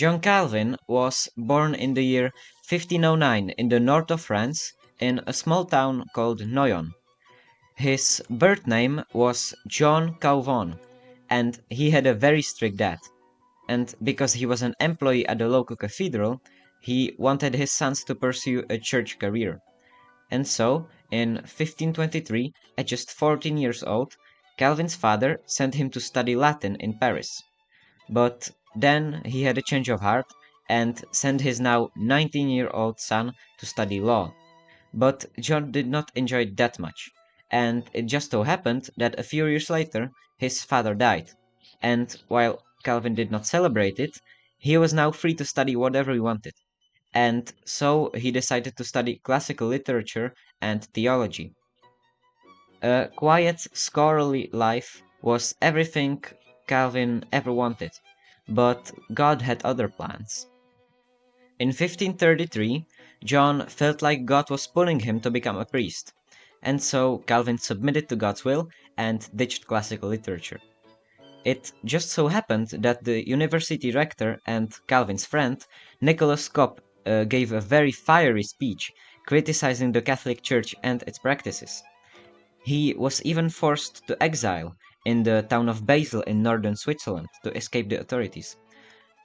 John Calvin was born in the year 1509 in the north of France in a small town called Noyon. His birth name was John Calvin, and he had a very strict dad. And because he was an employee at the local cathedral, he wanted his sons to pursue a church career. And so, in 1523, at just 14 years old, Calvin's father sent him to study Latin in Paris. But then he had a change of heart and sent his now 19-year-old son to study law. But John did not enjoy it that much, and it just so happened that a few years later his father died. And while Calvin did not celebrate it, he was now free to study whatever he wanted. And so he decided to study classical literature and theology. A quiet, scholarly life was everything Calvin ever wanted, but God had other plans. In 1533, John felt like God was pulling him to become a priest, and so Calvin submitted to God's will and ditched classical literature. It just so happened that the university rector and Calvin's friend, Nicholas Kopp, gave a very fiery speech criticizing the Catholic Church and its practices. He was even forced to exile in the town of Basel in northern Switzerland to escape the authorities.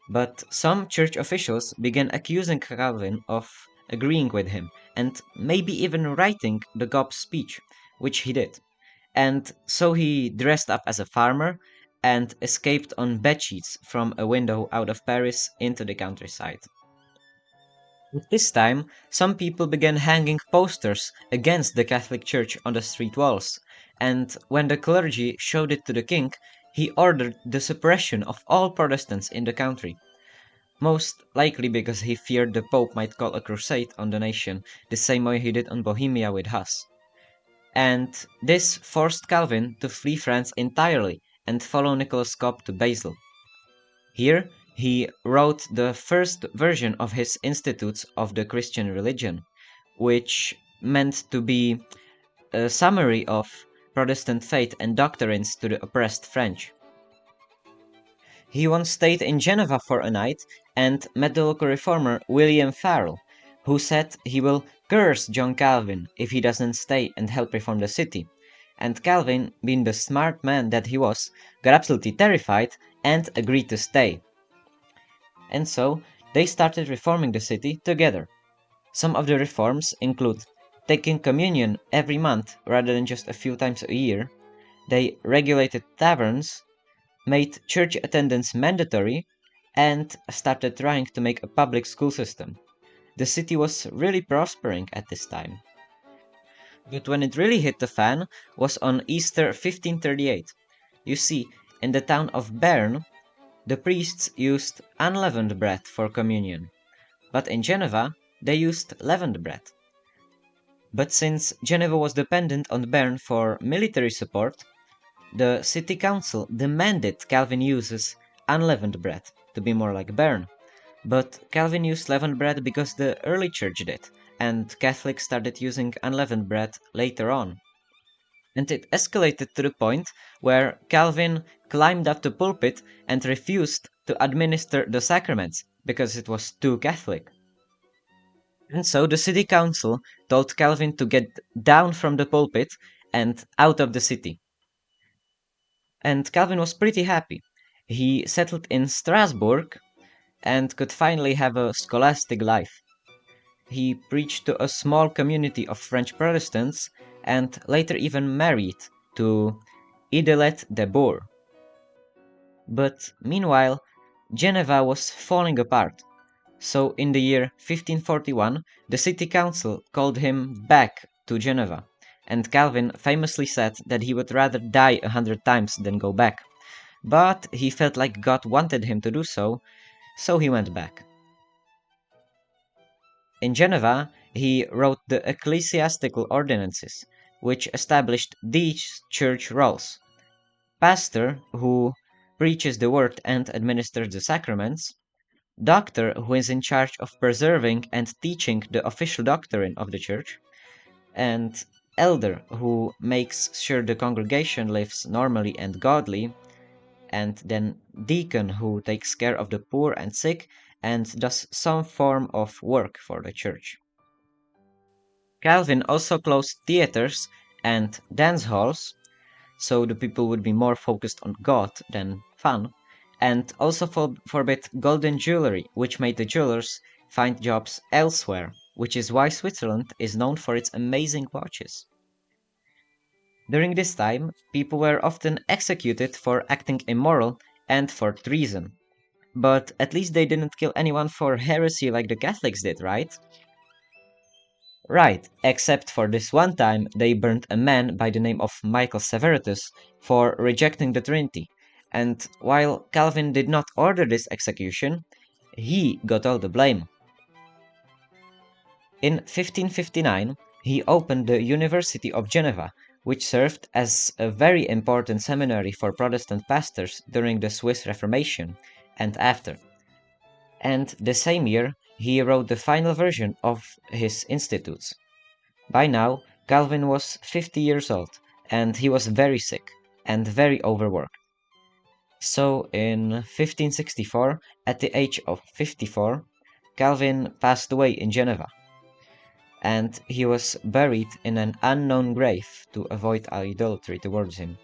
But some church officials began accusing Calvin of agreeing with him and maybe even writing the Kopp's speech, which he did. And so he dressed up as a farmer and escaped on bedsheets from a window out of Paris into the countryside. At this time, some people began hanging posters against the Catholic Church on the street walls, and when the clergy showed it to the king, he ordered the suppression of all Protestants in the country. Most likely because he feared the Pope might call a crusade on the nation, the same way he did on Bohemia with Huss. And this forced Calvin to flee France entirely and follow Nicholas Kopp to Basel. Here, he wrote the first version of his Institutes of the Christian Religion, which meant to be a summary of Protestant faith and doctrines to the oppressed French. He once stayed in Geneva for a night and met the local reformer William Farel, who said he will curse John Calvin if he doesn't stay and help reform the city. And Calvin, being the smart man that he was, got absolutely terrified and agreed to stay. And so they started reforming the city together. Some of the reforms include taking communion every month rather than just a few times a year. They regulated taverns, made church attendance mandatory, and started trying to make a public school system. The city was really prospering at this time. But when it really hit the fan was on Easter 1538. You see, in the town of Bern, the priests used unleavened bread for communion, but in Geneva they used leavened bread. But since Geneva was dependent on Bern for military support, the city council demanded Calvin uses unleavened bread to be more like Bern. But Calvin used leavened bread because the early church did, and Catholics started using unleavened bread later on. And it escalated to the point where Calvin climbed up the pulpit and refused to administer the sacraments because it was too Catholic. And so the city council told Calvin to get down from the pulpit and out of the city. And Calvin was pretty happy. He settled in Strasbourg and could finally have a scholastic life. He preached to a small community of French Protestants and later even married to Idelette de Boer. But meanwhile, Geneva was falling apart, so in the year 1541 the city council called him back to Geneva, and Calvin famously said that he would rather die 100 times than go back. But he felt like God wanted him to do so, so he went back. In Geneva, he wrote the Ecclesiastical Ordinances, which established these church roles: pastor, who preaches the word and administers the sacraments; doctor, who is in charge of preserving and teaching the official doctrine of the church; and elder, who makes sure the congregation lives normally and godly; and then deacon who takes care of the poor and sick and does some form of work for the church. Calvin also closed theaters and dance halls, so the people would be more focused on God than fun, and also forbid golden jewelry, which made the jewelers find jobs elsewhere, which is why Switzerland is known for its amazing watches. During this time, people were often executed for acting immoral and for treason. But at least they didn't kill anyone for heresy like the Catholics did, right? Right, except for this one time they burned a man by the name of Michael Severitus for rejecting the Trinity, and while Calvin did not order this execution, he got all the blame. In 1559, he opened the University of Geneva, which served as a very important seminary for Protestant pastors during the Swiss Reformation and after. And the same year, he wrote the final version of his Institutes. By now, Calvin was 50 years old, and he was very sick and very overworked. So, in 1564, at the age of 54, Calvin passed away in Geneva, and he was buried in an unknown grave to avoid idolatry towards him.